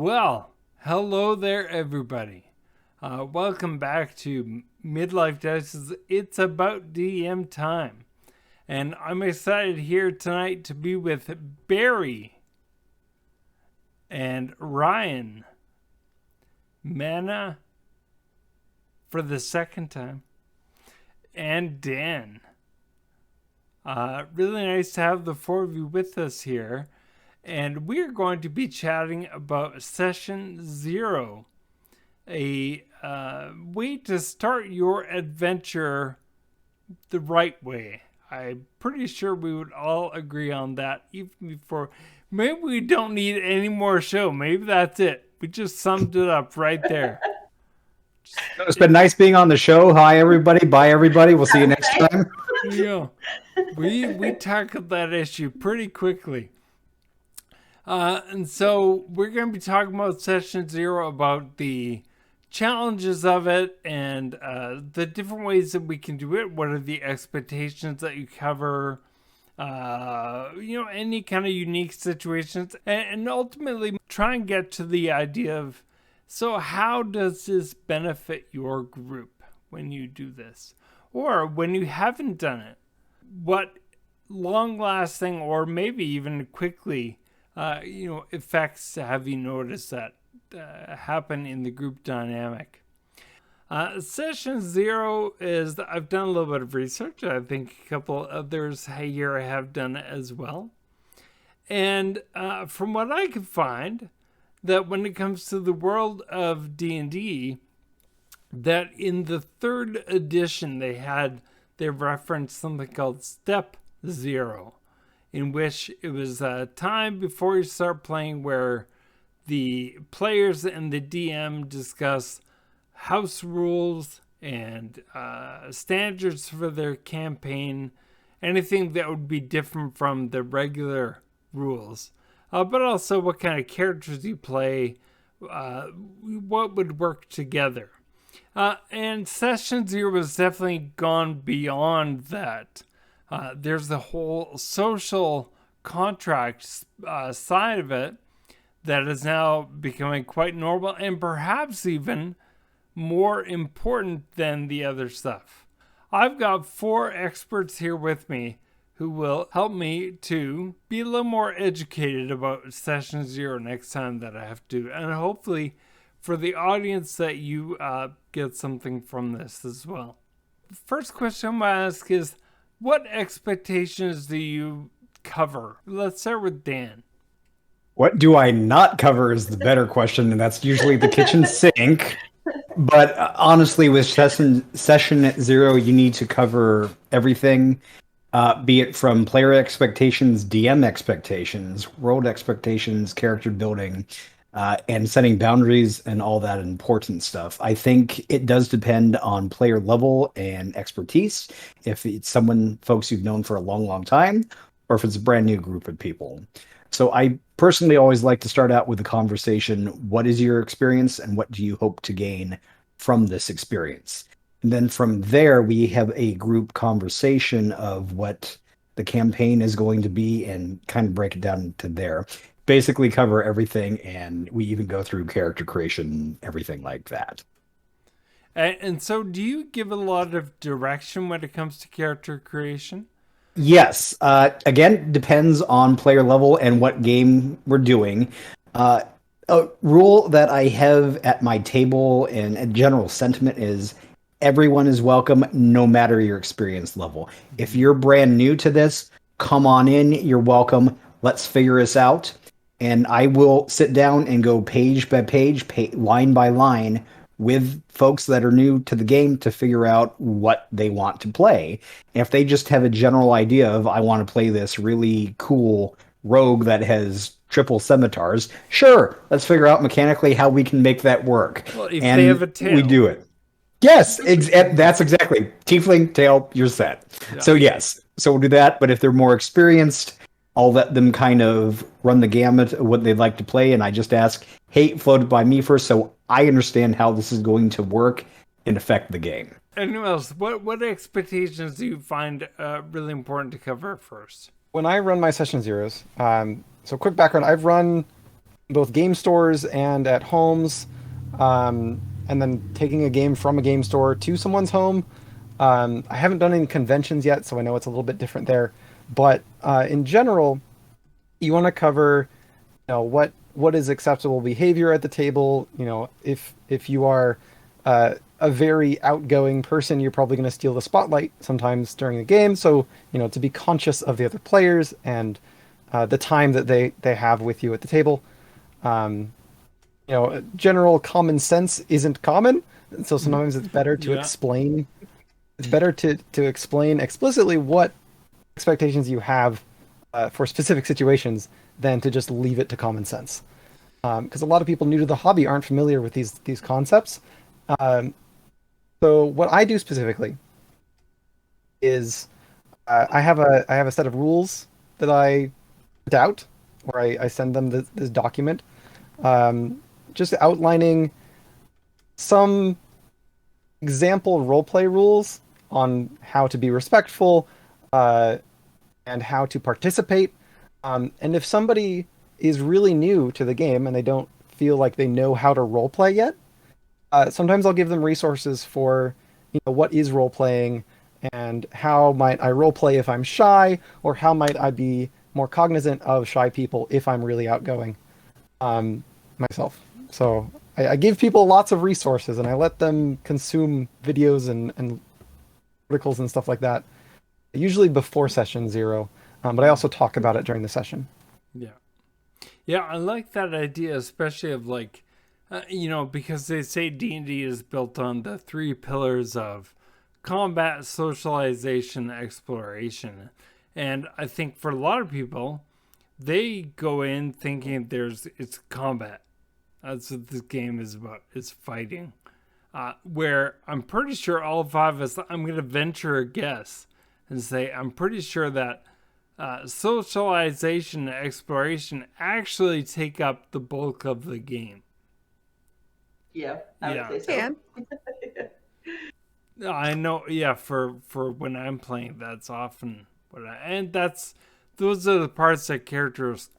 Well, hello there, everybody. Welcome back to Midlife Dice's It's About DM Time. And I'm excited here tonight to be with Barry and Ryan, Mana for the second time, and Dan. Really nice to have the four of you with us here. And we're going to be chatting about Session 0, a way to start your adventure the right way. I'm pretty sure we would all agree on that even before. Maybe we don't need any more show. Maybe that's it. We just summed it up right there. It's been nice being on the show. Hi, everybody. Bye, everybody. We'll see you next time. Yeah, we tackled that issue pretty quickly. And so we're going to be talking about Session 0, about the challenges of it and the different ways that we can do it. What are the expectations that you cover? Any kind of unique situations. And ultimately try and get to the idea of, so how does this benefit your group when you do this? Or when you haven't done it? What long-lasting or maybe even quickly effects have you noticed that happen in the group dynamic? Session 0 is, I've done a little bit of research. I think a couple others here have done as well. And from what I could find, that when it comes to the world of D&D, that in the 3rd edition they referenced something called Step 0, in which it was a time before you start playing where the players and the DM discuss house rules and standards for their campaign, anything that would be different from the regular rules, but also what kind of characters you play, what would work together. And Session 0 has definitely gone beyond that. There's the whole social contract side of it that is now becoming quite normal and perhaps even more important than the other stuff. I've got 4 experts here with me who will help me to be a little more educated about Session 0 next time that I have to, and hopefully for the audience that you get something from this as well. The first question I'm going to ask is, what expectations do you cover? Let's start with Dan. What do I not cover is the better question, and that's usually the kitchen sink. But honestly, with session 0, you need to cover everything, be it from player expectations, DM expectations, world expectations, character building, and setting boundaries and all that important stuff. I think it does depend on player level and expertise. If it's folks you've known for a long, long time, or if it's a brand new group of people. So I personally always like to start out with a conversation. What is your experience and what do you hope to gain from this experience? And then from there, we have a group conversation of what the campaign is going to be and kind of break it down to there. Basically cover everything, and we even go through character creation, everything like that. And so do you give a lot of direction when it comes to character creation? Yes. Again, depends on player level and what game we're doing. A rule that I have at my table and a general sentiment is everyone is welcome no matter your experience level. If you're brand new to this, come on in. You're welcome. Let's figure this out. And I will sit down and go page by page, line by line with folks that are new to the game to figure out what they want to play. And if they just have a general idea of, I want to play this really cool rogue that has triple scimitars, sure, let's figure out mechanically how we can make that work. Well, if they have a tail. We do it. Yes, that's exactly. Tiefling, tail, you're set. Yeah. So yes, so we'll do that. But if they're more experienced, I'll let them kind of run the gamut of what they'd like to play, and I just ask, hey, float it by me first so I understand how this is going to work and affect the game. Anyone else, what expectations do you find really important to cover first? When I run my session zeros, so quick background, I've run both game stores and at homes, and then taking a game from a game store to someone's home. I haven't done any conventions yet, so I know it's a little bit different there. But in general, you want to cover, what is acceptable behavior at the table. If you are a very outgoing person, you're probably going to steal the spotlight sometimes during the game. So, to be conscious of the other players and the time that they have with you at the table. Um, General common sense isn't common, so sometimes it's better to Yeah. explain. It's better to explain explicitly what expectations you have for specific situations than to just leave it to common sense. Because a lot of people new to the hobby aren't familiar with these concepts. Um, so what I do specifically is I have a set of rules that I put out, or I send them this document, just outlining some example roleplay rules on how to be respectful, uh, and how to participate. And if somebody is really new to the game and they don't feel like they know how to roleplay yet, sometimes I'll give them resources for, what is role playing and how might I role play if I'm shy, or how might I be more cognizant of shy people if I'm really outgoing myself. So I give people lots of resources and I let them consume videos and articles and stuff like that, usually before session zero. But I also talk about it during the session. Yeah. Yeah, I like that idea, especially of like, because they say D&D is built on the three pillars of combat, socialization, exploration. And I think for a lot of people, they go in thinking it's combat. That's what this game is about. It's fighting. Where I'm pretty sure all five of us, I'm going to venture a guess and say, I'm pretty sure that socialization and exploration actually take up the bulk of the game. Yeah, I would Yeah. say so. And I know, yeah, for when I'm playing, that's often and those are the parts that characters,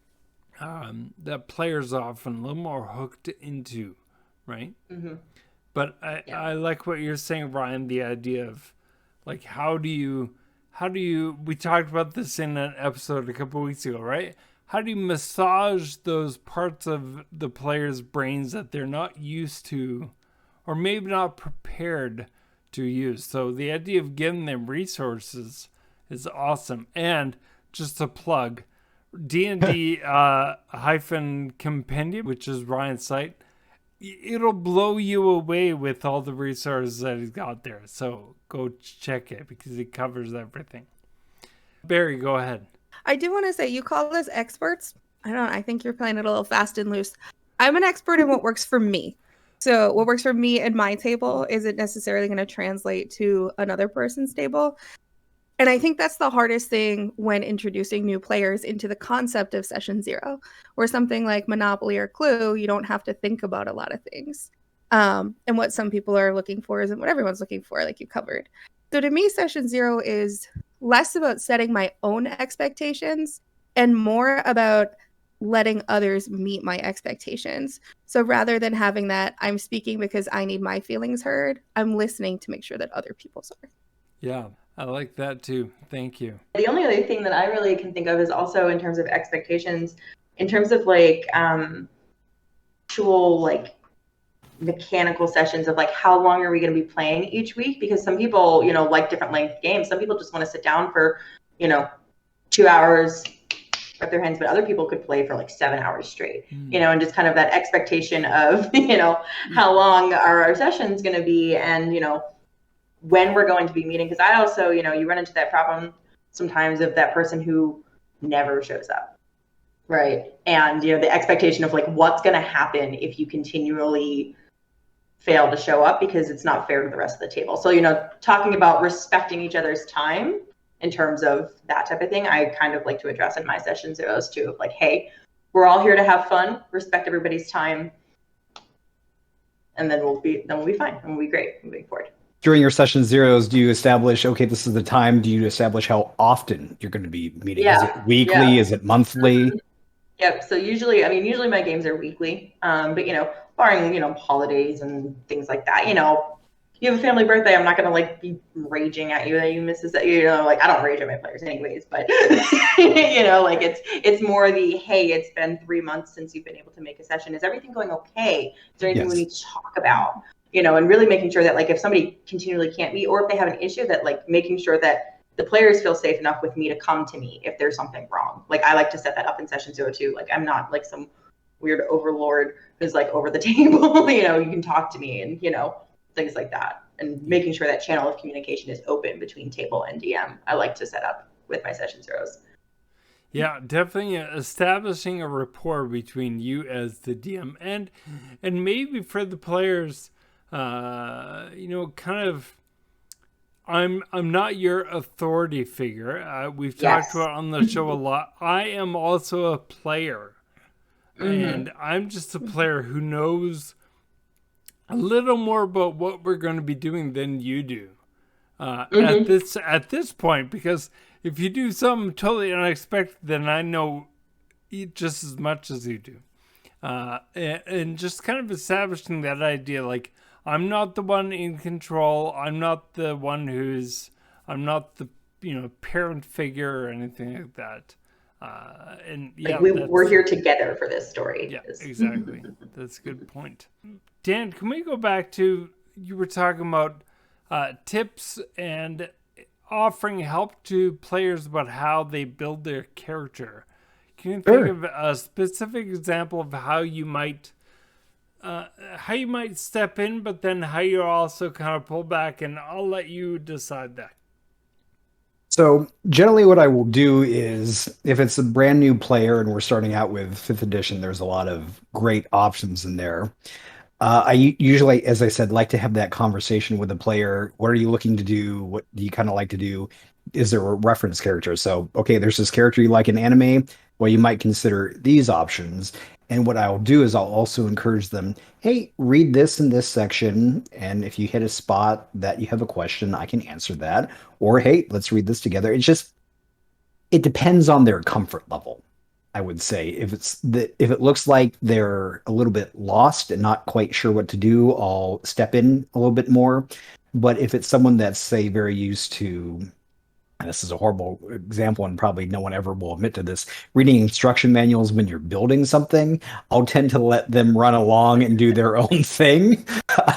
that players are often a little more hooked into, right? Mm-hmm. But I like what you're saying, Ryan, the idea of like, how do you, we talked about this in an episode a couple weeks ago, right? How do you massage those parts of the player's brains that they're not used to or maybe not prepared to use? So the idea of giving them resources is awesome. And just a plug, D&D hyphen compendium, which is Ryan's site, it'll blow you away with all the resources that he's got there. So go check it because it covers everything. Barry, go ahead. I do want to say, you call us experts. I think you're playing it a little fast and loose. I'm an expert in what works for me. So what works for me and my table isn't necessarily going to translate to another person's table. And I think that's the hardest thing when introducing new players into the concept of session zero, where something like Monopoly or Clue, you don't have to think about a lot of things. And what some people are looking for isn't what everyone's looking for, like you covered. So to me, session zero is less about setting my own expectations and more about letting others meet my expectations. So rather than having that, I'm speaking because I need my feelings heard, I'm listening to make sure that other people's are. Yeah, I like that too. Thank you. The only other thing that I really can think of is also in terms of expectations, in terms of like actual like mechanical sessions of like how long are we going to be playing each week, because some people like different length games. Some people just want to sit down for 2 hours, wrap their hands, but other people could play for like 7 hours straight. And just kind of that expectation of how long are our sessions going to be, and when we're going to be meeting. Because I also you run into that problem sometimes of that person who never shows up, right? And the expectation of like what's going to happen if you continually fail to show up, because it's not fair to the rest of the table. So talking about respecting each other's time in terms of that type of thing, I kind of like to address in my session zeros too, of like, hey, we're all here to have fun, respect everybody's time, and then we'll be fine, and we'll be great moving forward. During your session zeros, do you establish, okay, this is the time? Do you establish how often you're going to be meeting? Yeah. Is it weekly? Yeah. Is it monthly? Yep. So usually my games are weekly. But barring, holidays and things like that, you have a family birthday, I'm not gonna like be raging at you that you missed that. Like I don't rage at my players anyways, but like it's more the, hey, it's been 3 months since you've been able to make a session. Is everything going okay? Is there anything we need to talk about? And really making sure that like if somebody continually can't meet, or if they have an issue, that like making sure that the players feel safe enough with me to come to me if there's something wrong. Like I like to set that up in session 02. Like I'm not like some weird overlord who's like over the table. You can talk to me and things like that, and making sure that channel of communication is open between table and DM. I like to set up with my session zeros. Yeah, definitely establishing a rapport between you as the DM and maybe for the players, kind of. I'm not your authority figure. We've talked about on the show a lot. I am also a player, and I'm just a player who knows a little more about what we're going to be doing than you do at this point. Because if you do something totally unexpected, then I know just as much as you do, and just kind of establishing that idea, like. I'm not the one in control. I'm not the one I'm not the, parent figure or anything like that. And yeah, we're here together for this story. Yeah, exactly. That's a good point. Dan, can we go back to, you were talking about tips and offering help to players about how they build their character. Can you think of a specific example of how you might step in, but then how you also kind of pull back, and I'll let you decide that. So generally what I will do is if it's a brand new player and we're starting out with 5th edition, there's a lot of great options in there. I usually, as I said, like to have that conversation with the player. What are you looking to do? What do you kind of like to do? Is there a reference character? So, okay, there's this character you like in anime. Well, you might consider these options. And what I'll do is I'll also encourage them, hey, read this in this section. And if you hit a spot that you have a question, I can answer that. Or, hey, let's read this together. It depends on their comfort level, I would say. If it looks like they're a little bit lost and not quite sure what to do, I'll step in a little bit more. But if it's someone that's, say, very used to, and this is a horrible example and probably no one ever will admit to this, reading instruction manuals when you're building something, I'll tend to let them run along and do their own thing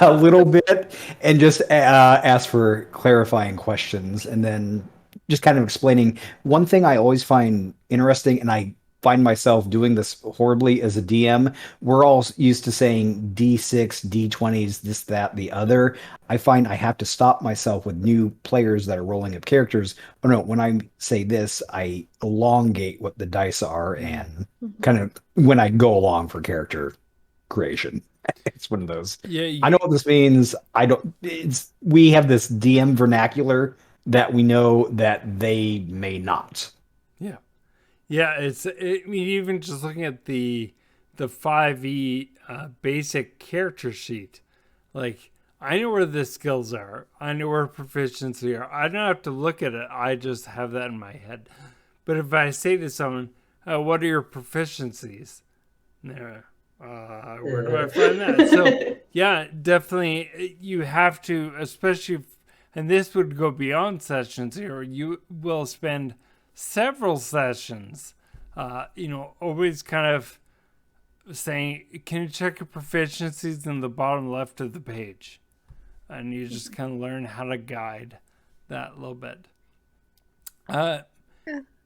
a little bit and just ask for clarifying questions, and then just kind of explaining. One thing I always find interesting, and I find myself doing this horribly as a DM, we're all used to saying D6, D20s, this, that, the other. I find I have to stop myself with new players that are rolling up characters. Oh no, when I say this, I elongate what the dice are and kind of when I go along for character creation. It's one of those. Yeah, I know what this means. We have this DM vernacular that we know that they may not. Yeah, even just looking at the 5e basic character sheet, like I know where the skills are, I know where proficiency are. I don't have to look at it. I just have that in my head. But if I say to someone, "What are your proficiencies?" There, where do I find that? So yeah, definitely you have to, especially, and this would go beyond sessions here. You will spend several sessions, always kind of saying, can you check your proficiencies in the bottom left of the page? And you just kind of learn how to guide that a little bit.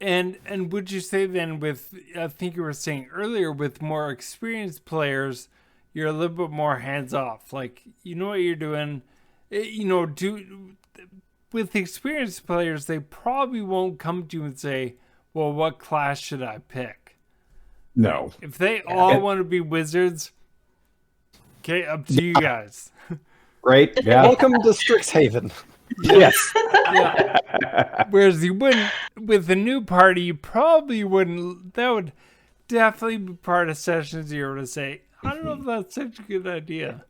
And would you say then with, I think you were saying earlier, with more experienced players, you're a little bit more hands off. Like, you know what you're doing, with experienced players, they probably won't come to you and say, well, what class should I pick? No. If they all want to be wizards, okay, up to you guys. Right? Yeah. Welcome to Strixhaven. Yes. Yeah. Whereas you wouldn't, with the new party, you probably wouldn't, that would definitely be part of session 0 to say, I don't know if that's such a good idea.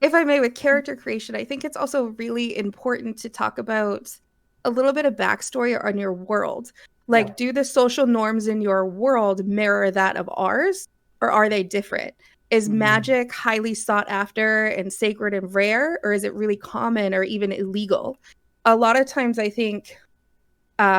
If I may, with character creation, I think it's also really important to talk about a little bit of backstory on your world. Like, Yeah. do the social norms in your world mirror that of ours, or are they different? Is magic highly sought after and sacred and rare, or is it really common or even illegal? A lot of times, I think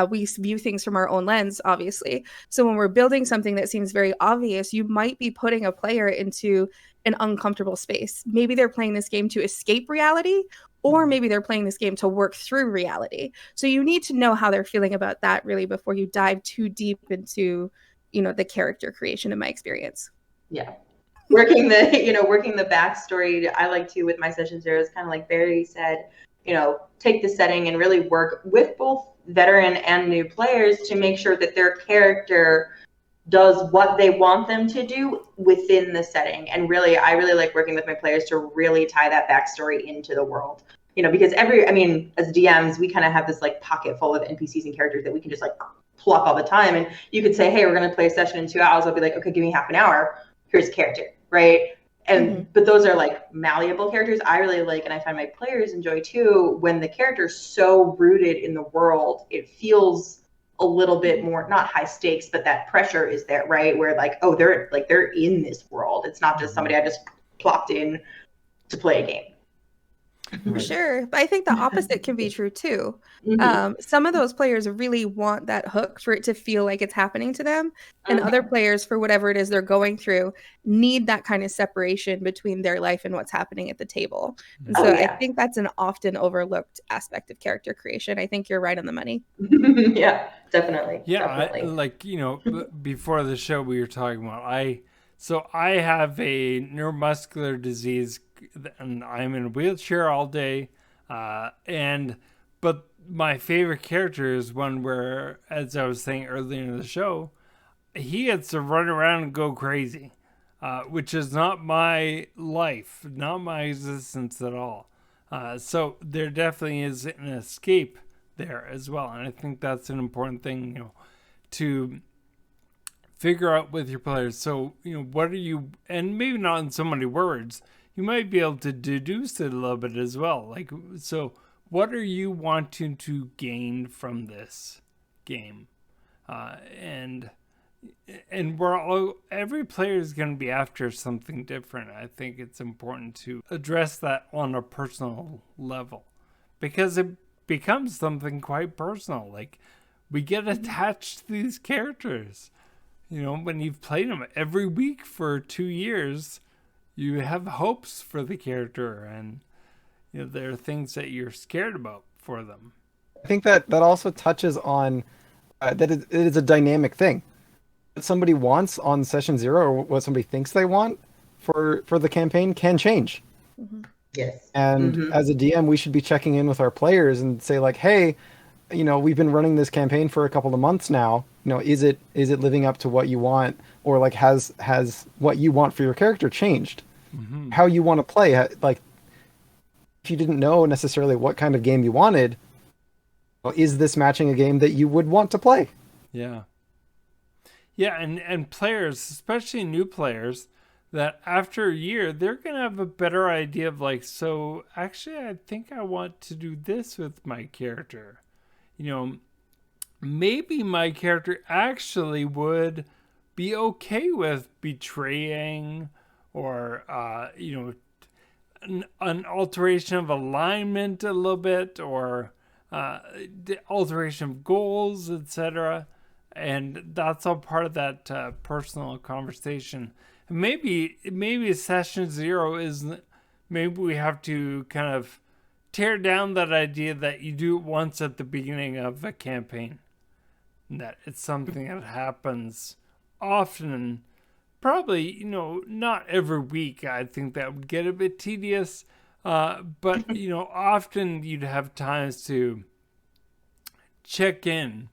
we view things from our own lens, obviously. So when we're building something that seems very obvious, you might be putting a player into an uncomfortable space. Maybe they're playing this game to escape reality, or maybe they're playing this game to work through reality. So you need to know how they're feeling about that really before you dive too deep into, the character creation, in my experience. Yeah. Working the backstory, I like to with my session zero is kind of like Barry said, take the setting and really work with both veteran and new players to make sure that their character does what they want them to do within the setting. And really, I really like working with my players to really tie that backstory into the world. Because as DMs, we kind of have this like pocket full of NPCs and characters that we can just like pluck all the time. And you could say, hey, we're going to play a session in 2 hours. I'll be like, okay, give me half an hour. Here's a character, right? But those are like malleable characters. I really like, and I find my players enjoy too, when the character's so rooted in the world, it feels a little bit more, not high stakes, but that pressure is there, right? Where like, oh, they're in this world. It's not just somebody I just plopped in to play a game. For sure. But I think the opposite can be true too. Mm-hmm. Some of those players really want that hook for it to feel like it's happening to them. And other players, for whatever it is they're going through, need that kind of separation between their life and what's happening at the table. And so I think that's an often overlooked aspect of character creation. I think you're right on the money. Yeah, definitely. Yeah, definitely. before the show we were talking about, I have a neuromuscular disease and I'm in a wheelchair all day. But my favorite character is one where, as I was saying earlier in the show, he gets to run around and go crazy, which is not my life, not my existence at all. So there definitely is an escape there as well. And I think that's an important thing, to figure out with your players. So, what are you, and maybe not in so many words, you might be able to deduce it a little bit as well. Like, so what are you wanting to gain from this game? And every player is going to be after something different. I think it's important to address that on a personal level, because it becomes something quite personal. Like, we get attached to these characters. When you've played them every week for 2 years, you have hopes for the character, and there are things that you're scared about for them. I think that also touches on that it is a dynamic thing. What somebody wants on session zero, or what somebody thinks they want for the campaign, can change. Yes. And as a DM, we should be checking in with our players and say like, hey, we've been running this campaign for a couple of months now. Is it living up to what you want, or like has what you want for your character changed? How you want to play? Like, if you didn't know necessarily what kind of game you wanted, well, is this matching a game that you would want to play? Yeah. Yeah, and players, especially new players, that after a year, they're going to have a better idea of like, so actually I think I want to do this with my character. Maybe my character actually would be okay with betraying, or an alteration of alignment a little bit, or the alteration of goals, etc. And that's all part of that personal conversation. And maybe session zero is, maybe we have to kind of tear down that idea that you do it once at the beginning of a campaign. That it's something that happens often, probably, not every week. I think that would get a bit tedious, but, often you'd have times to check in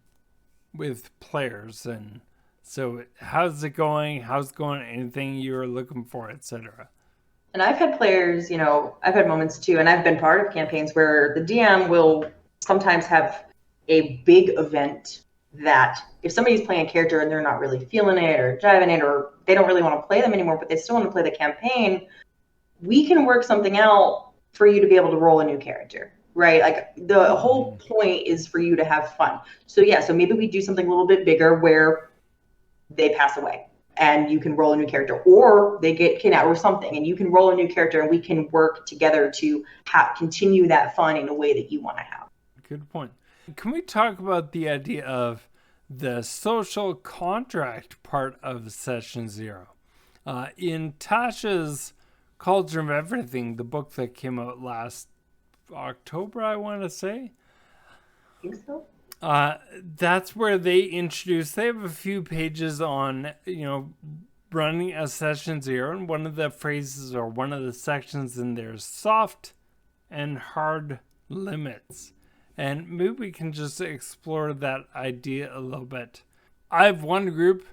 with players. And so how's it going? How's it going? Anything you're looking for, etc. And I've had players, I've had moments too, and I've been part of campaigns where the DM will sometimes have a big event that if somebody's playing a character and they're not really feeling it or driving it, or they don't really want to play them anymore, but they still want to play the campaign, we can work something out for you to be able to roll a new character. right? Like the whole point is for you to have fun. So yeah, so maybe we do something a little bit bigger where they pass away and you can roll a new character, or they get kidnapped or something and you can roll a new character and we can work together to continue that fun in a way that you want to have. Good point. Can we talk about the idea of the social contract part of session 0? In Tasha's Culture of Everything, the book that came out last October, I want to say. I think so. That's where they have a few pages on, running a session 0. And one of the phrases or one of the sections in there is soft and hard limits. And maybe we can just explore that idea a little bit. I have one group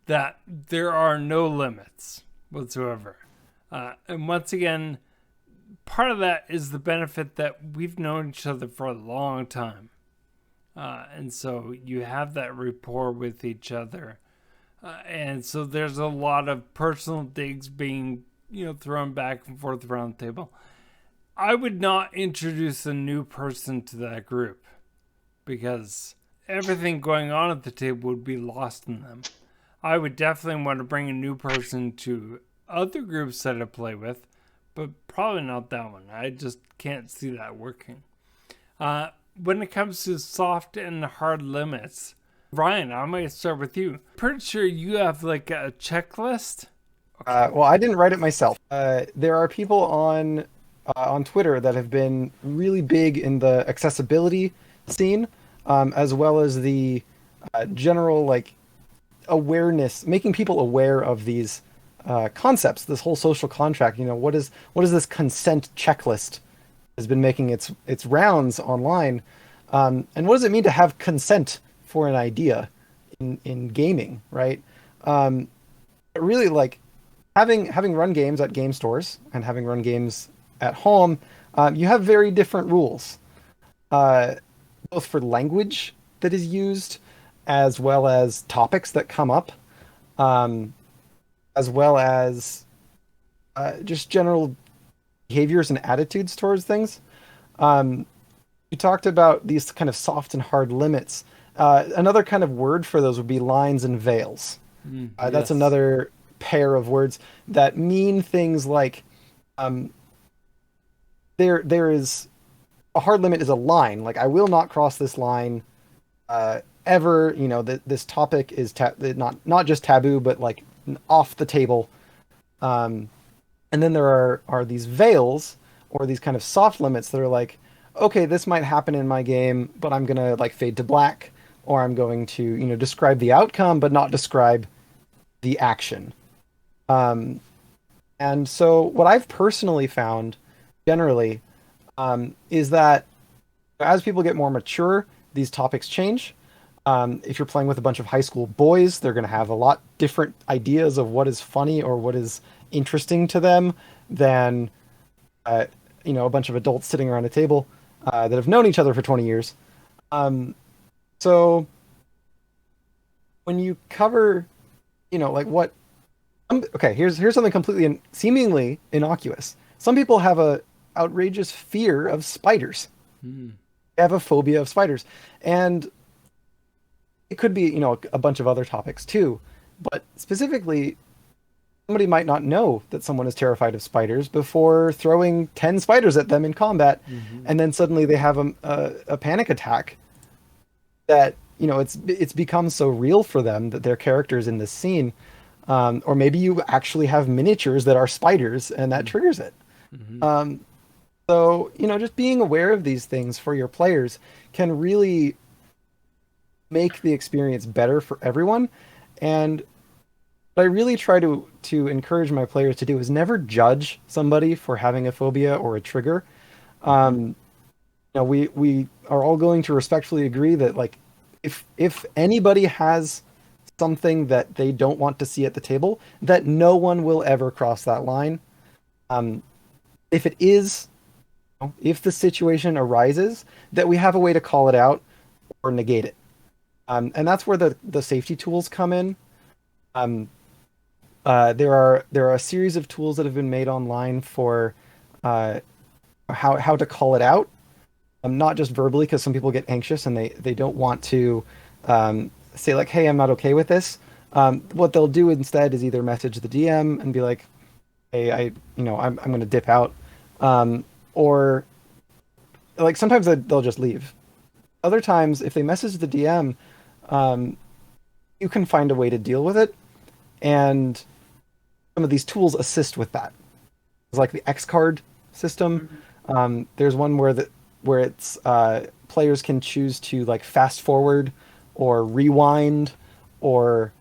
that there are no limits whatsoever. And once again, part of that is the benefit that we've known each other for a long time. And so you have that rapport with each other. And so there's a lot of personal digs being, thrown back and forth around the table. I would not introduce a new person to that group because everything going on at the table would be lost in them. I would definitely want to bring a new person to other groups that I play with, but probably not that one. I just can't see that working. When it comes to soft and hard limits, Ryan, I might start with you. Pretty sure you have like a checklist. Well, I didn't write it myself. There are people on Twitter that have been really big in the accessibility scene, as well as the general like awareness, making people aware of these concepts, this whole social contract. What is this consent checklist has been making its rounds online, and what does it mean to have consent for an idea in gaming, right? Really, like having run games at game stores and having run games at home, you have very different rules, both for language that is used, as well as topics that come up, as well as just general behaviors and attitudes towards things. You talked about these kind of soft and hard limits. Another kind of word for those would be lines and veils. That's Yes. another pair of words that mean things like there is a hard limit is a line. Like I will not cross this line ever. This topic is not just taboo, but like off the table. And then there are these veils or these kind of soft limits that are like, okay, this might happen in my game, but I'm gonna like fade to black, or I'm going to describe the outcome but not describe the action. And so what I've personally found generally is that as people get more mature, these topics change. If you're playing with a bunch of high school boys, they're going to have a lot different ideas of what is funny or what is interesting to them than a bunch of adults sitting around a table that have known each other for 20 years. So when you cover, here's something completely seemingly innocuous. Some people have a outrageous fear of spiders. They have a phobia of spiders, and it could be a bunch of other topics too. But specifically, somebody might not know that someone is terrified of spiders before throwing 10 spiders at them in combat, and then suddenly they have a panic attack that it's become so real for them that they're characters in this scene. Or maybe you actually have miniatures that are spiders and that triggers it. So just being aware of these things for your players can really make the experience better for everyone. And what I really try to encourage my players to do is never judge somebody for having a phobia or a trigger. We are all going to respectfully agree that like if anybody has something that they don't want to see at the table, that no one will ever cross that line. If the situation arises, that we have a way to call it out or negate it. And that's where the safety tools come in. There are a series of tools that have been made online for how to call it out. not just verbally, because some people get anxious and they don't want to say like, "Hey, I'm not okay with this." What they'll do instead is either message the DM and be like, "Hey, I'm going to dip out," or like sometimes they'll just leave. Other times, if they message the DM, you can find a way to deal with it, and some of these tools assist with that. It's like the X card system. There's one where it's players can choose to like fast forward or rewind or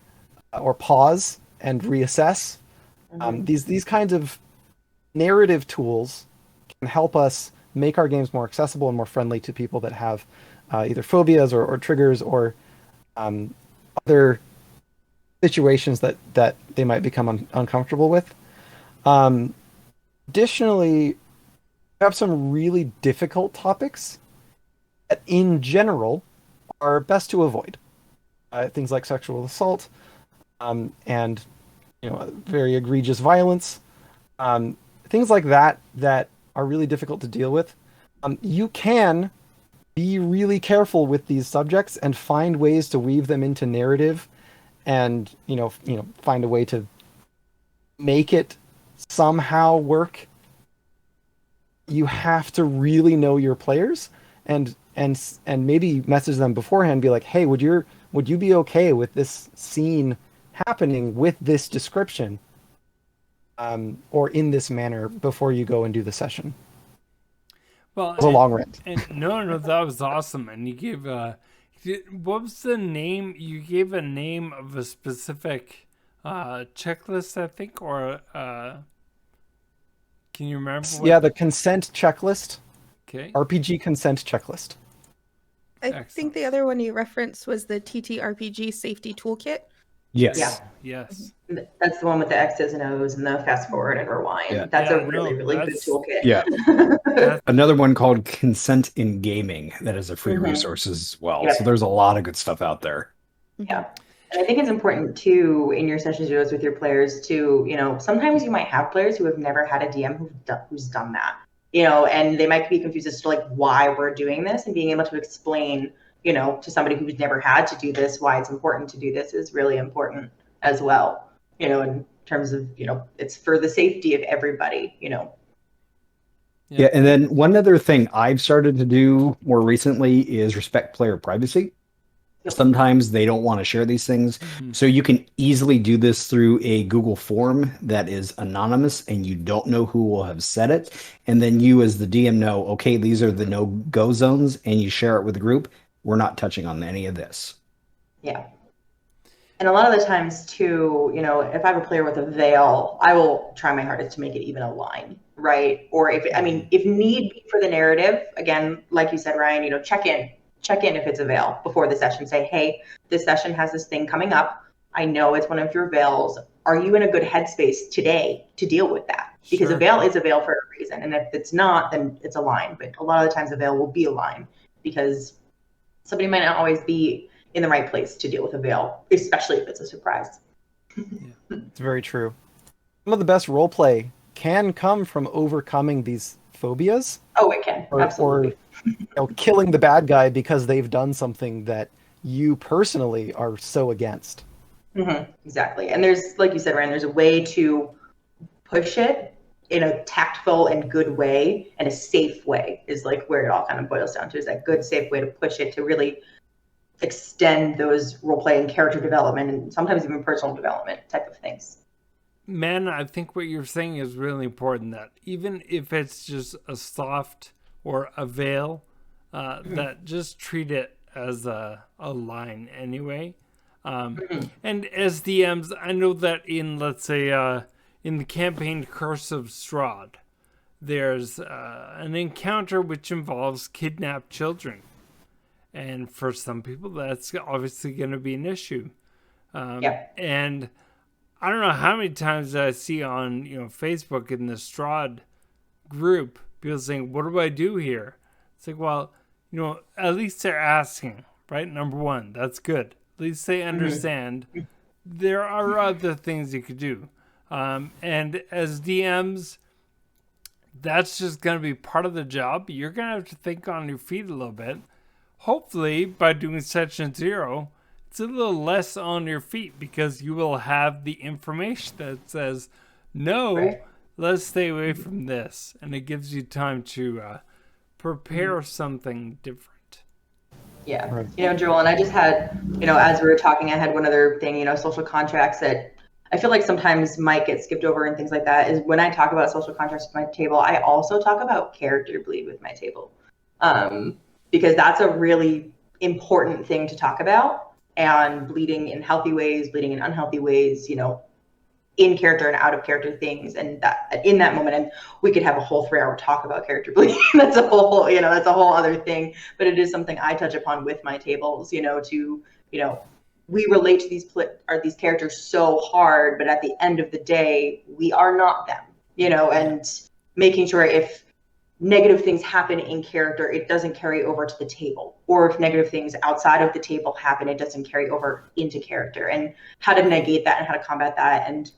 pause and reassess. These kinds of narrative tools can help us make our games more accessible and more friendly to people that have either phobias or triggers or other situations that they might become uncomfortable with. Additionally, we have some really difficult topics that, in general, are best to avoid. Things like sexual assault and very egregious violence, things like that are really difficult to deal with. You can be really careful with these subjects and find ways to weave them into narrative, and find a way to make it somehow work. You have to really know your players and maybe message them beforehand, be like, "Hey, would you be okay with this scene happening with this description or in this manner before you go and do the session?" Well, It was a long rant. No, that was awesome. And you gave what was the name? You gave a name of a specific checklist, I think, or can you remember? Yeah, the consent checklist. Okay. RPG consent checklist. I think the other one you referenced was the TTRPG safety toolkit. Yes. Yeah. Yes. That's the one with the X's and O's and the fast forward and rewind. Yeah. That's Yeah, a really, no, really good that's- toolkit. Yeah. Another one called Consent in Gaming that is a free Mhm. resource as well. Yep. So there's a lot of good stuff out there. Yeah. And I think it's important too in your session zeros with your players to, sometimes you might have players who have never had a DM who's done that, and they might be confused as to like why we're doing this, and being able to explain, to somebody who's never had to do this, why it's important to do this is really important as well, in terms of, it's for the safety of everybody, Yeah, and then one other thing I've started to do more recently is respect player privacy. Yep. Sometimes they don't want to share these things. So you can easily do this through a Google form that is anonymous and you don't know who will have said it. And then you as the DM know, okay, these are the no-go zones, and you share it with the group. We're not touching on any of this. Yeah. And a lot of the times too, if I have a player with a veil, I will try my hardest to make it even a line, right? Or if need be for the narrative, again, like you said, Ryan, check in if it's a veil before the session. Say, hey, this session has this thing coming up. I know it's one of your veils. Are you in a good headspace today to deal with that? Because a veil is a veil for a reason. And if it's not, then it's a line. But a lot of the times a veil will be a line because somebody might not always be in the right place to deal with a veil, especially if it's a surprise. It's very true. Some of the best role play can come from overcoming these phobias. Oh, it can. Absolutely. Or killing the bad guy because they've done something that you personally are so against. Mm-hmm. Exactly. And there's, like you said, Ryan, there's a way to push it in a tactful and good way, and a safe way is like where it all kind of boils down to, is that good, safe way to push it to really extend those role play and character development and sometimes even personal development type of things. Man, I think what you're saying is really important, that even if it's just a soft or a veil, that just treat it as a line anyway. And as DMs, I know that in, let's say, in the campaign Curse of Strahd, there's an encounter which involves kidnapped children. And for some people, that's obviously going to be an issue. And I don't know how many times I see on Facebook in the Strahd group, people saying, what do I do here? It's like, well, at least they're asking, right? Number one, that's good. At least they understand there are other things you could do. And as DMs, that's just going to be part of the job. You're going to have to think on your feet a little bit. Hopefully, by doing session 0, it's a little less on your feet because you will have the information that says, no, Right. let's stay away from this. And it gives you time to prepare something different. Yeah. Right. Joel, and I just had, as we were talking, I had one other thing, social contracts that I feel like sometimes might get skipped over and things like that, is when I talk about social contracts with my table, I also talk about character bleed with my table. Because that's a really important thing to talk about, and bleeding in healthy ways, bleeding in unhealthy ways, in character and out of character things, and that in that moment, and we could have a whole 3-hour talk about character bleeding. That's a whole other thing, but it is something I touch upon with my tables, we relate to these characters so hard, but at the end of the day, we are not them, and making sure if negative things happen in character, it doesn't carry over to the table, or if negative things outside of the table happen, it doesn't carry over into character, and how to negate that and how to combat that. And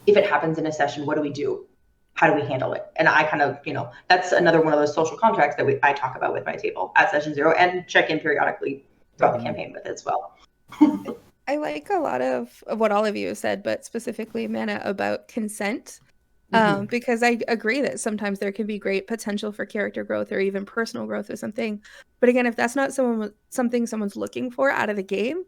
if it happens in a session, what do we do? How do we handle it? And I kind of, that's another one of those social contracts that I talk about with my table at session 0, and check in periodically throughout the campaign with it as well. I like a lot of what all of you have said, but specifically, Mana, about consent. Because I agree that sometimes there can be great potential for character growth or even personal growth or something. But again, if that's not something someone's looking for out of the game,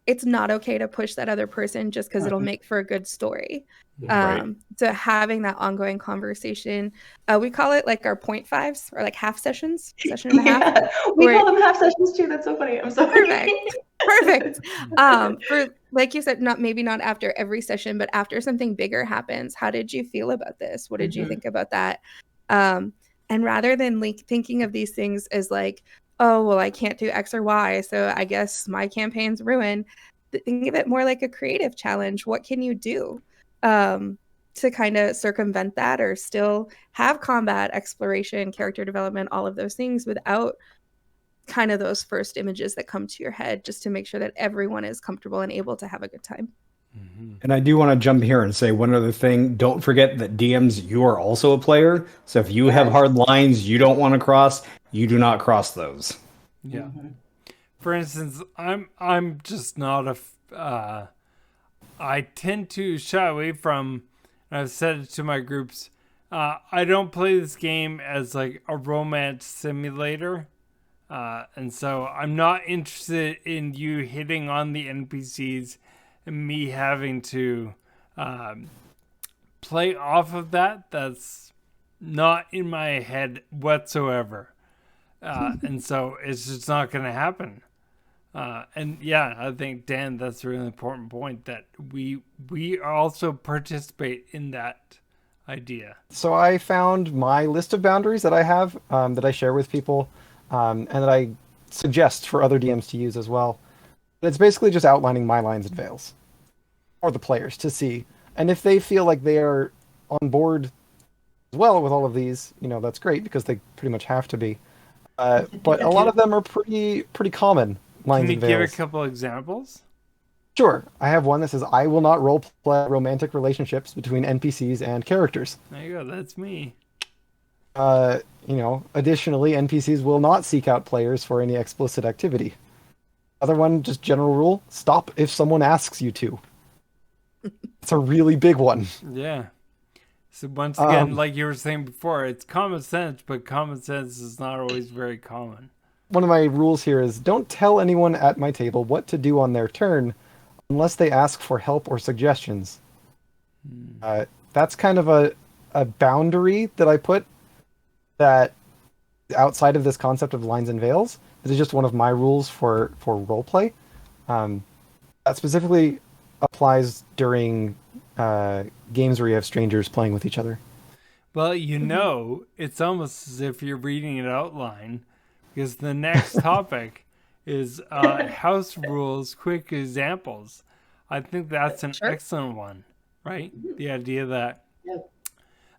it's not okay to push that other person just because it'll make for a good story. Right. So having that ongoing conversation, we call it like our 0.5s or like half sessions, session and a half. Yeah, we call them half sessions too. That's so funny. I'm sorry. Perfect. For like you said, maybe not after every session, but after something bigger happens, how did you feel about this? What did you think about that? And rather than thinking of these things as like, oh, well, I can't do X or Y, so I guess my campaign's ruined. Think of it more like a creative challenge. What can you do to kind of circumvent that, or still have combat, exploration, character development, all of those things without kind of those first images that come to your head, just to make sure that everyone is comfortable and able to have a good time. And I do want to jump here and say one other thing. Don't forget that DMs, you are also a player. So if you have hard lines you don't want to cross, you do not cross those. Yeah. For instance, I'm just not I tend to shy away from, and I've said it to my groups, I don't play this game as like a romance simulator. And so I'm not interested in you hitting on the NPCs and me having to play off of that. That's not in my head whatsoever. And so it's just not going to happen. And yeah, I think, Dan, that's a really important point, that we also participate in that idea. So I found my list of boundaries that I have, that I share with people, and that I suggest for other DMs to use as well. It's basically just outlining my lines and veils for the players to see. And if they feel like they are on board as well with all of these, that's great, because they pretty much have to be. But a lot of them are pretty common lines and veils. Can you give a couple examples? Sure. I have one that says, I will not roleplay romantic relationships between NPCs and characters. There you go. That's me. Additionally, NPCs will not seek out players for any explicit activity. Other one, just general rule, stop if someone asks you to. It's a really big one. Yeah. So once again, like you were saying before, it's common sense, but common sense is not always very common. One of my rules here is don't tell anyone at my table what to do on their turn unless they ask for help or suggestions. That's kind of a boundary that I put that outside of this concept of lines and veils. This is just one of my rules for roleplay. That specifically applies during games where you have strangers playing with each other. Well, it's almost as if you're reading an outline, because the next topic is house rules, quick examples. I think that's an excellent one, right? The idea that,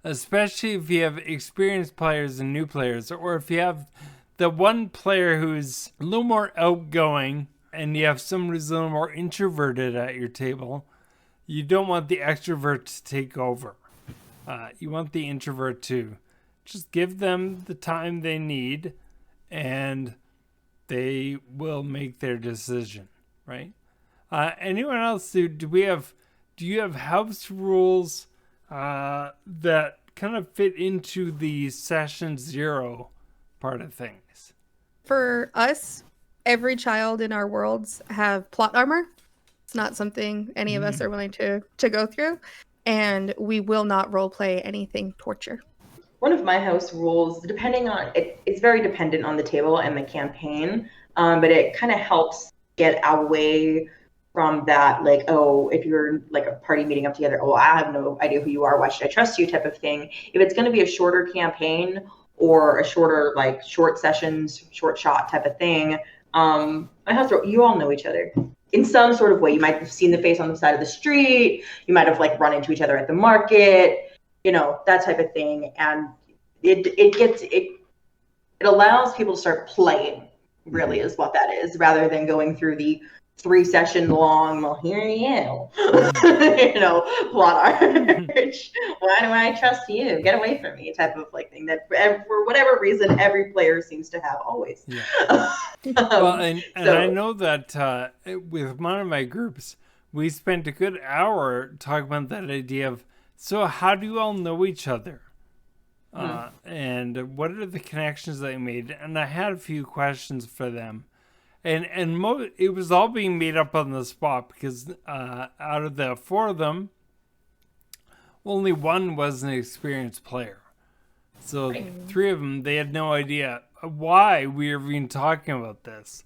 especially if you have experienced players and new players, or if you have the one player who's a little more outgoing and you have someone who's a little more introverted at your table, you don't want the extrovert to take over. You want the introvert to Just give them the time they need, and they will make their decision, right? Anyone else? Do you have house rules that kind of fit into the session 0 part of things? For us, every child in our worlds have plot armor. It's not something any of us are willing to go through, and we will not roleplay anything torture. One of my house rules, depending on it's very dependent on the table and the campaign, but it kind of helps get away from that, like, oh, if you're like a party meeting up together, oh, I have no idea who you are, why should I trust you type of thing. If it's going to be a shorter campaign or a shorter, like, short sessions, short shot type of thing, my house rule, you all know each other in some sort of way. You might have seen the face on the side of the street, you might have like run into each other at the market, that type of thing. And it allows people to start playing, really, is what that is, rather than going through the 3-session long, well, here you plot arch. Why do I trust you? Get away from me, type of like thing that for whatever reason every player seems to have always. Yeah. Well, and I know that with one of my groups, we spent a good hour talking about that idea of, so how do you all know each other? And what are the connections that you made? And I had a few questions for them. And it was all being made up on the spot because out of the 4 of them, only one was an experienced player. So 3 of them, they had no idea why we were even talking about this.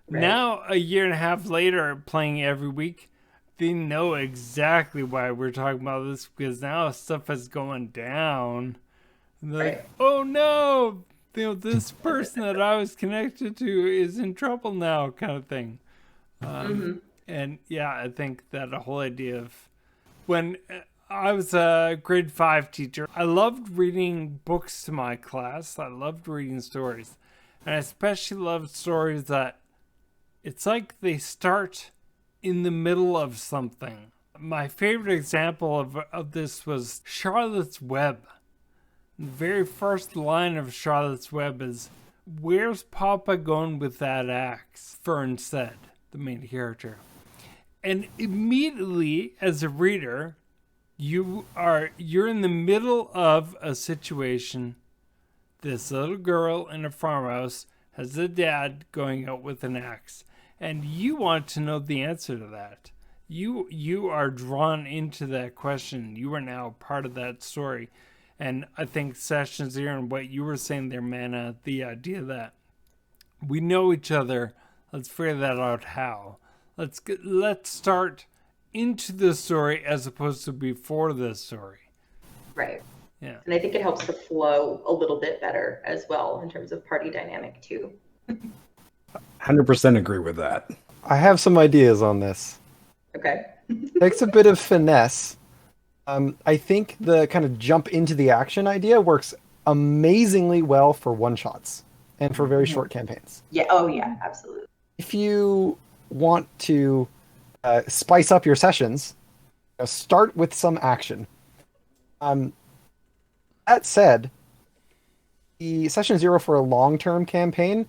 Right. Now, a year and a half later, playing every week, they know exactly why we're talking about this, because now stuff is going down. And they're like, oh no! This person that I was connected to is in trouble now, kind of thing. And yeah, I think that a whole idea of when I was a grade 5 teacher, I loved reading books to my class. I loved reading stories. And I especially loved stories that it's like they start in the middle of something. My favorite example of this was Charlotte's Web. The very first line of Charlotte's Web is, "Where's Papa going with that axe?" Fern said, the main character. And immediately, as a reader, you're in the middle of a situation. This little girl in a farmhouse has a dad going out with an axe, and you want to know the answer to that. You are drawn into that question. You are now part of that story. And I think sessions here and what you were saying there, Mana, the idea that we know each other, let's figure that out how. Let's start into the story as opposed to before the story. Right. Yeah. And I think it helps the flow a little bit better as well in terms of party dynamic too. 100% agree with that. I have some ideas on this. Okay. Takes a bit of finesse. I think the kind of jump into the action idea works amazingly well for one-shots and for very short campaigns. Yeah. Oh, yeah. Absolutely. If you want to spice up your sessions, start with some action. That said, the session 0 for a long-term campaign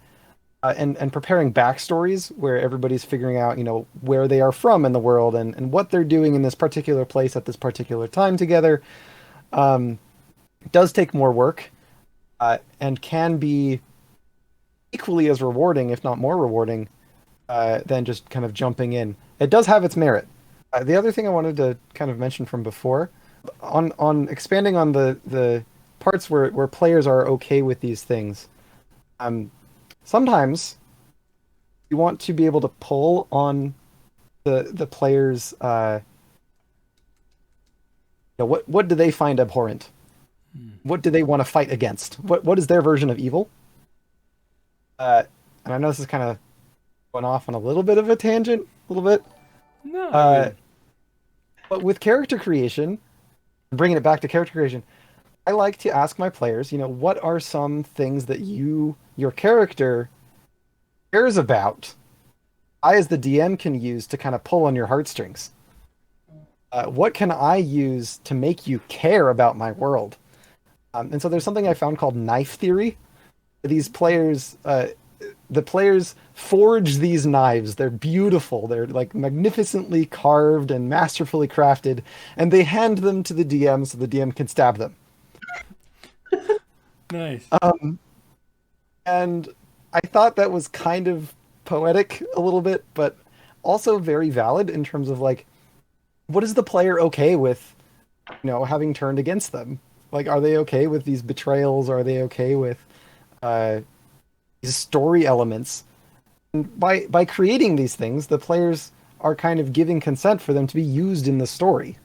and preparing backstories where everybody's figuring out, where they are from in the world and what they're doing in this particular place at this particular time together, does take more work and can be equally as rewarding, if not more rewarding, than just kind of jumping in. It does have its merit. The other thing I wanted to kind of mention from before, on expanding on the parts where players are okay with these things, sometimes you want to be able to pull on the players. What do they find abhorrent? What do they want to fight against? What is their version of evil? And I know this is kind of going off on a little bit of a tangent, a little bit. No. But with character creation, bringing it back to character creation, I like to ask my players, what are some things that your character cares about? I, as the DM, can use to kind of pull on your heartstrings. What can I use to make you care about my world? And so there's something I found called knife theory. These players, the players forge these knives. They're beautiful. They're like magnificently carved and masterfully crafted, and they hand them to the DM so the DM can stab them. Nice. And I thought that was kind of poetic a little bit, but also very valid in terms of like, what is the player okay with, having turned against them? Like, are they okay with these betrayals? Are they okay with these story elements? And by creating these things, the players are kind of giving consent for them to be used in the story.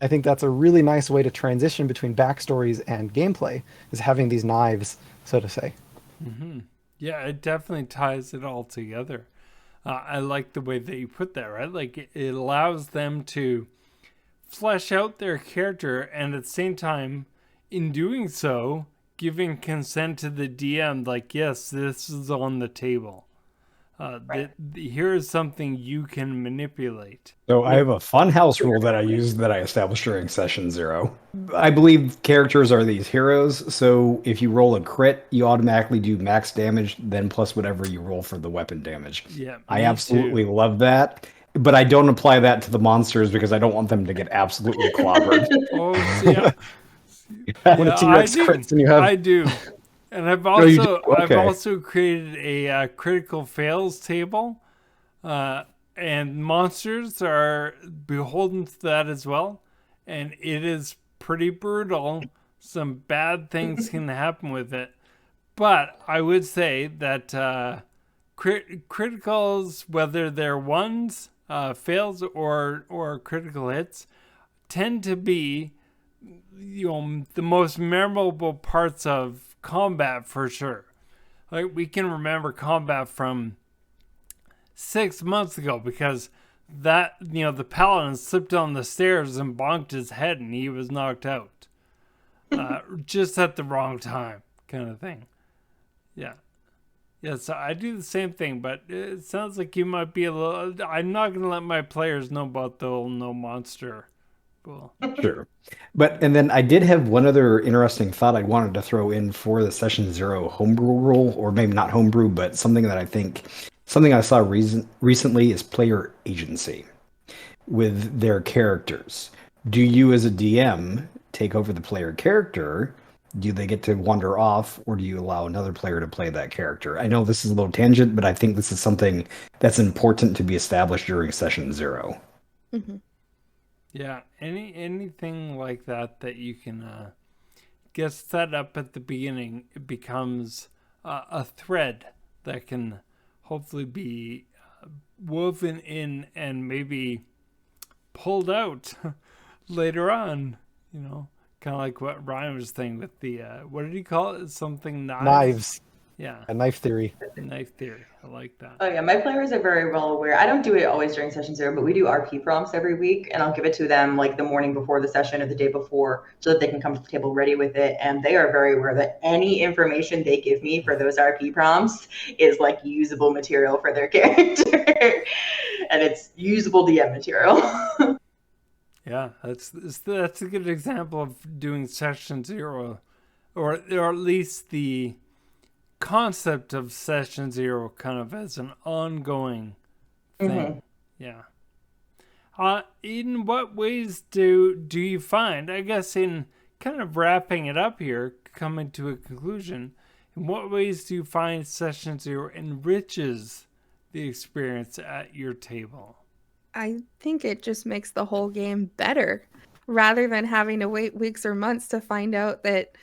I think that's a really nice way to transition between backstories and gameplay, is having these knives, so to say. Yeah, it definitely ties it all together. I like the way that you put that, right? Like, it allows them to flesh out their character, and at the same time, in doing so, giving consent to the DM, like, yes, this is on the table. Here is something you can manipulate. So I have a fun house rule that I use that I established during session 0. I believe characters are these heroes, so if you roll a crit, you automatically do max damage, then plus whatever you roll for the weapon damage. Yeah, I absolutely love that, but I don't apply that to the monsters because I don't want them to get absolutely clobbered. Oh, yeah. When a T-Rex crits and you have... I do. And I've you also do? Okay. I've also created a critical fails table, and monsters are beholden to that as well. And it is pretty brutal. Some bad things can happen with it, but I would say that criticals, whether they're ones, fails, or critical hits, tend to be the most memorable parts of combat for sure. Like, we can remember combat from 6 months ago because that the paladin slipped on the stairs and bonked his head and he was knocked out just at the wrong time, kind of thing. Yeah, so I do the same thing, but it sounds like you might be a little... I'm not going to let my players know about the whole no monster. Cool. Sure. And then I did have one other interesting thought I wanted to throw in for the session 0 homebrew rule, or maybe not homebrew, but something I saw recently is player agency with their characters. Do you as a DM take over the player character? Do they get to wander off, or do you allow another player to play that character? I know this is a little tangent, but I think this is something that's important to be established during session 0. Mm-hmm. Yeah, anything like that you can get set up at the beginning, it becomes a thread that can hopefully be woven in and maybe pulled out later on. Kind of like what Ryan was saying with the what did he call it? Something Knives. Yeah. A knife theory. Knife theory. I like that. Oh yeah, my players are very well aware. I don't do it always during session 0, but we do RP prompts every week, and I'll give it to them like the morning before the session or the day before so that they can come to the table ready with it. And they are very aware that any information they give me for those RP prompts is like usable material for their character. And it's usable DM material. Yeah, that's a good example of doing session 0, or at least the concept of session 0 kind of as an ongoing thing. Yeah. In what ways do you find, I guess in kind of wrapping it up here, coming to a conclusion, in what ways do you find session 0 enriches the experience at your table? I think it just makes the whole game better rather than having to wait weeks or months to find out that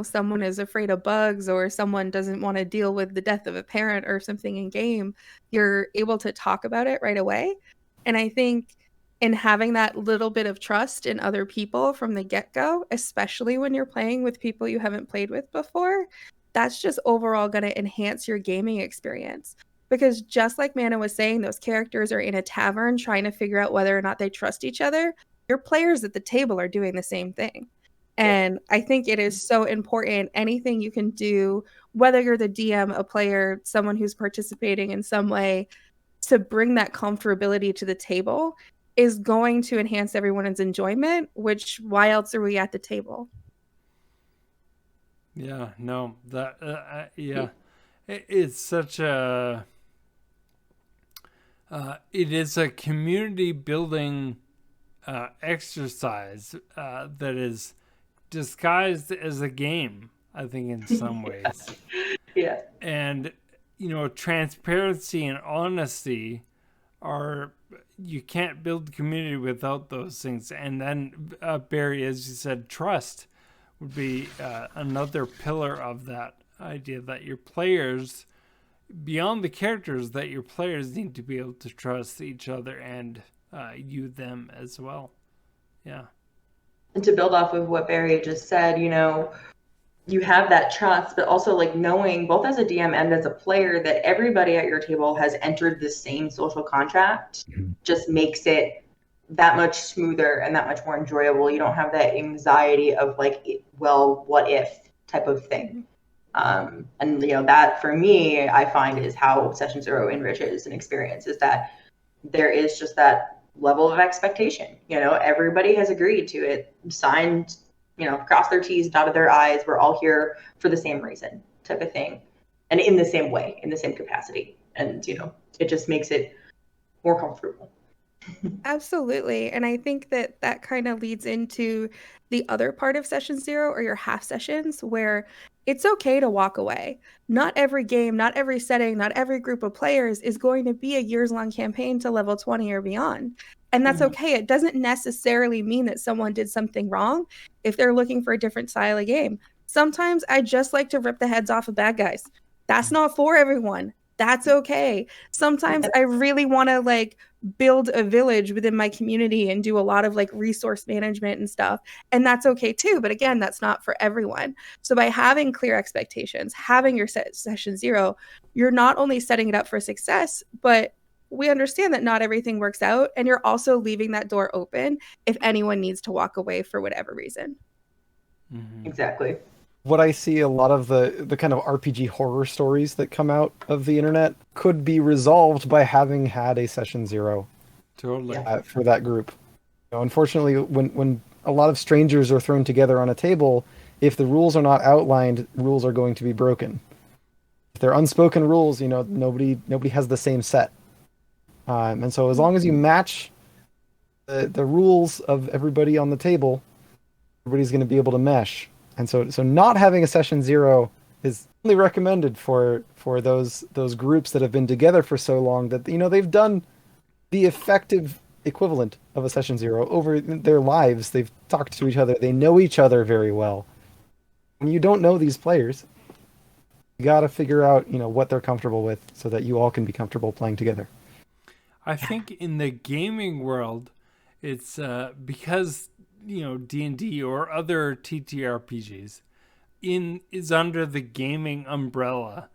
someone is afraid of bugs or someone doesn't want to deal with the death of a parent or something in game. You're able to talk about it right away. And I think in having that little bit of trust in other people from the get-go, especially when you're playing with people you haven't played with before, that's just overall going to enhance your gaming experience. Because just like Mana was saying, those characters are in a tavern trying to figure out whether or not they trust each other. Your players at the table are doing the same thing. And I think it is so important. Anything you can do, whether you're the DM, a player, someone who's participating in some way, to bring that comfortability to the table is going to enhance everyone's enjoyment, which why else are we at the table? Yeah, no, that yeah, it's such a it is a community building exercise that is disguised as a game, I think, in some ways. Yeah. And, transparency and honesty are, you can't build community without those things. And then, Barry, as you said, trust would be another pillar of that idea, that your players, beyond the characters, that your players need to be able to trust each other and you them as well. Yeah. And to build off of what Barry just said, you have that trust, but also like knowing both as a DM and as a player that everybody at your table has entered the same social contract just makes it that much smoother and that much more enjoyable. You don't have that anxiety of like, well, what if type of thing. And that for me, I find is how Session Zero enriches an experience, is that there is just that level of expectation. Everybody has agreed to it, signed, cross their T's, dotted their I's. We're all here for the same reason, type of thing, and in the same way, in the same capacity. And it just makes it more comfortable. Absolutely. And I think that that kind of leads into the other part of session zero, or your half sessions, where it's okay to walk away. Not every game, not every setting, not every group of players is going to be a years-long campaign to level 20 or beyond. And that's okay. It doesn't necessarily mean that someone did something wrong if they're looking for a different style of game. Sometimes I just like to rip the heads off of bad guys. That's not for everyone. That's okay. Sometimes I really want to like build a village within my community and do a lot of like resource management and stuff. And that's okay too. But again, that's not for everyone. So by having clear expectations, having your session zero, you're not only setting it up for success, but we understand that not everything works out. And you're also leaving that door open if anyone needs to walk away for whatever reason. Exactly. What I see a lot of the kind of RPG horror stories that come out of the internet could be resolved by having had a session zero. Totally. For that group. Unfortunately, when a lot of strangers are thrown together on a table, if the rules are not outlined, rules are going to be broken. If they're unspoken rules, nobody has the same set. And so as long as you match the rules of everybody on the table, everybody's going to be able to mesh. And so not having a session zero is only recommended for those groups that have been together for so long that they've done the effective equivalent of a session zero over their lives. They've talked to each other. They know each other very well. When you don't know these players, you got to figure out what they're comfortable with so that you all can be comfortable playing together. I think in the gaming world, it's because D&D or other TTRPGs is under the gaming umbrella,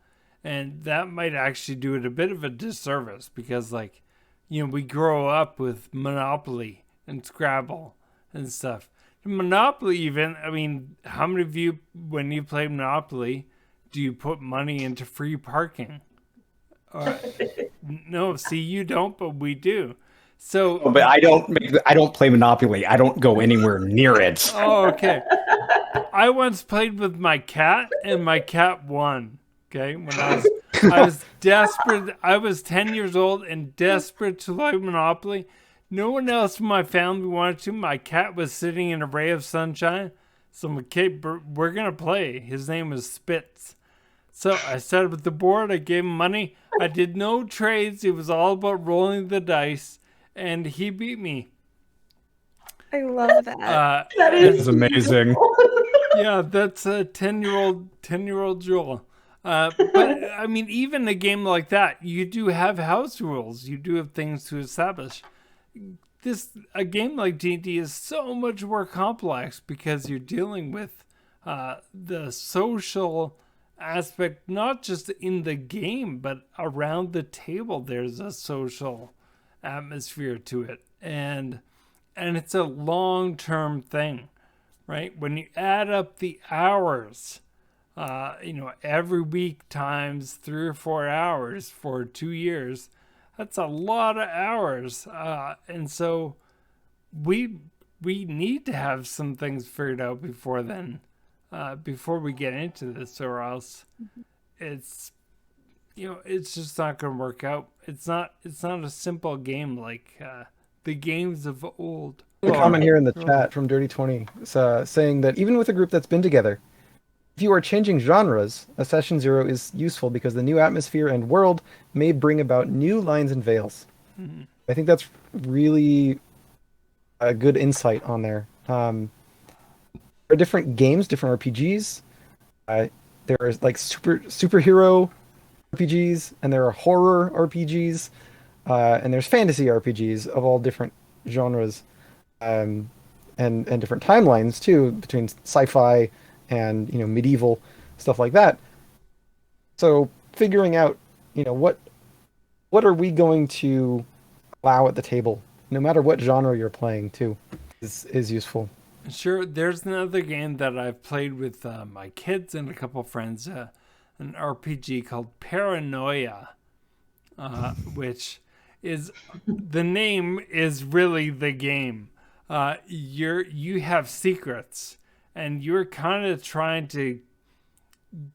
and that might actually do it a bit of a disservice, because we grow up with Monopoly and Scrabble and stuff. Monopoly, even, I mean, how many of you, when you play Monopoly, do you put money into free parking? No, see, you don't, but we do. So, but I don't play Monopoly. I don't go anywhere near it. Oh, okay. I once played with my cat, and my cat won. Okay, when I was desperate. I was 10 years old and desperate to play Monopoly. No one else in my family wanted to. My cat was sitting in a ray of sunshine. So I'm okay, we're gonna play. His name was Spitz. So I set up the board. I gave him money. I did no trades. It was all about rolling the dice. And he beat me. I love that. That is amazing. Yeah, that's a 10-year-old Joel. But I mean, even a game like that, you do have house rules. You do have things to establish. A game like D&D is so much more complex because you're dealing with the social aspect, not just in the game, but around the table. There's a social atmosphere to it, and it's a long-term thing, right? When you add up the hours, every week times 3 or 4 hours for 2 years, that's a lot of hours, and so we need to have some things figured out before then, before we get into this, or else it's it's just not going to work out. It's not a simple game like the games of old. A comment here in the chat from Dirty 20 saying that even with a group that's been together, if you are changing genres, a session 0 is useful because the new atmosphere and world may bring about new lines and veils. Mm-hmm. I think that's really a good insight on there. There are different games, different RPGs. There are like superhero RPGs, and there are horror RPGs, and there's fantasy RPGs of all different genres, and different timelines too, between sci-fi and medieval stuff like that. So figuring out what are we going to allow at the table, no matter what genre you're playing too, is useful. Sure. There's another game that I've played with my kids and a couple friends, an RPG called Paranoia, which is, the name is really the game. You have secrets, and you're kind of trying to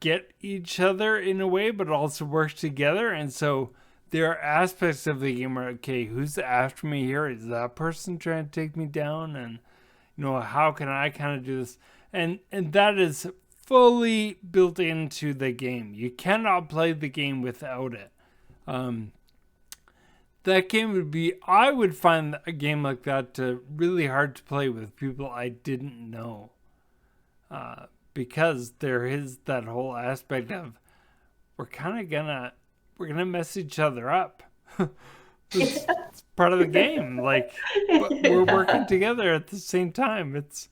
get each other in a way, but also work together. And so there are aspects of the game where, okay, who's after me here? Is that person trying to take me down? And how can I kind of do this? And that is fully built into the game. You cannot play the game without it. That game would be, I would find a game like that really hard to play with people I didn't know. Because there is that whole aspect of, we're gonna mess each other up. It's part of the game. Like, we're working together at the same time. It's,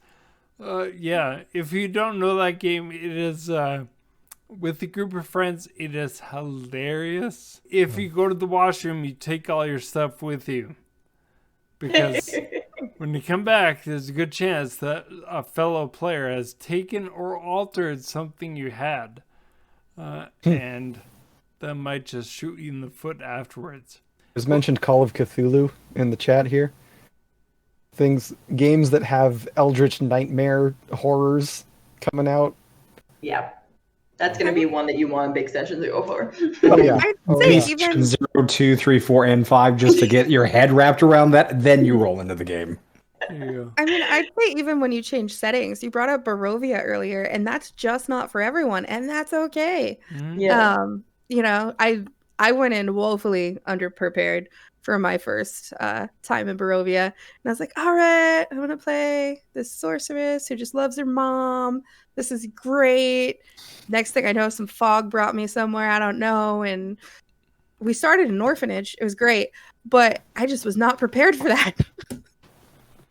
if you don't know that game, it is, with a group of friends, it is hilarious. If you go to the washroom, you take all your stuff with you. Because when you come back, there's a good chance that a fellow player has taken or altered something you had. And that might just shoot you in the foot afterwards. There's mentioned Call of Cthulhu in the chat here. Games that have eldritch nightmare horrors coming out. Yeah. That's going to be one that you want big session to go for. Oh, yeah. I'd say even 0, 2, 3, 4, and 5 just to get your head wrapped around that, then you roll into the game. Yeah. I mean, I'd say even when you change settings, you brought up Barovia earlier, and that's just not for everyone, and that's okay. Yeah. I went in woefully underprepared for my first time in Barovia, and I was like, all right, I'm gonna play this sorceress who just loves her mom. This is great. Next thing I know, some fog brought me somewhere I don't know, and we started in an orphanage. It was great, but I just was not prepared for that.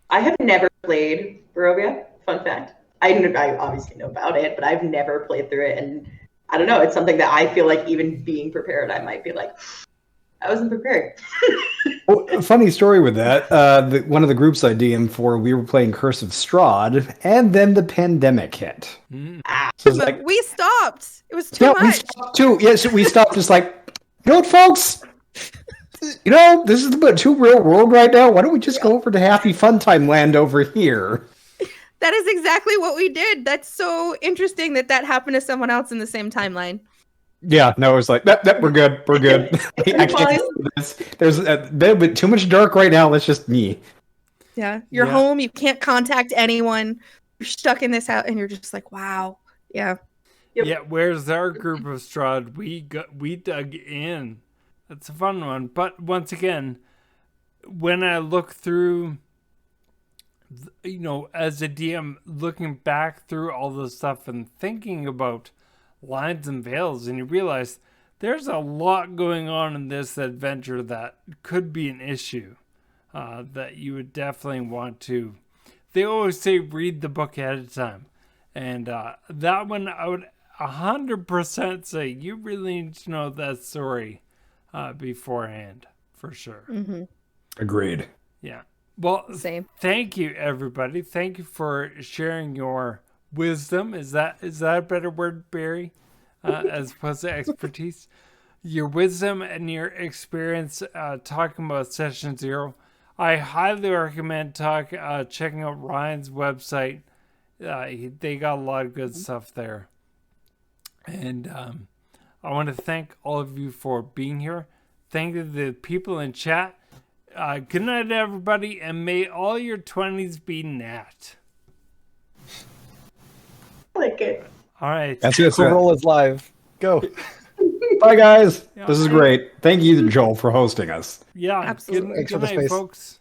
I have never played Barovia. Fun fact. I obviously know about it, but I've never played through it. And I don't know. It's something that I feel like even being prepared, I might be like, I wasn't prepared. Well, a funny story with that. One of the groups I DM'd for, we were playing Curse of Strahd, and then the pandemic hit. So But we stopped. It was too we much. stopped too. Yes, we stopped just like, what, folks? This is the too real world right now. Why don't we just go over to Happy Fun Time Land over here? That is exactly what we did. That's so interesting that happened to someone else in the same timeline. Yeah, no, it was like, we're good. We're good. I can't do this. There's a bit too much dark right now. Let's just me. Yeah. You're home. You can't contact anyone. You're stuck in this house, and you're just like, wow. Yeah. Yep. Yeah, where's our group of Strahd? We dug in. It's a fun one. But once again, when I look through, as a DM, looking back through all this stuff and thinking about lines and veils, and you realize there's a lot going on in this adventure that could be an issue that you would definitely want to. They always say read the book ahead of time. And that one, I would 100% say you really need to know that story beforehand, for sure. Mm-hmm. Agreed. Yeah. Well, Same. Thank you, everybody. Thank you for sharing your wisdom. Is that a better word, Barry, as opposed to expertise? Your wisdom and your experience talking about Session 0. I highly recommend checking out Ryan's website. They got a lot of good stuff there. And I want to thank all of you for being here. Thank the people in chat. Good night, everybody, and may all your 20s be nat. Like it. All right. That's it. The roll is live. Go. Bye, guys. Yeah, This is I- great. Thank you, Joel, for hosting us. Yeah. Absolutely. Good, Thanks for good the night, space. folks.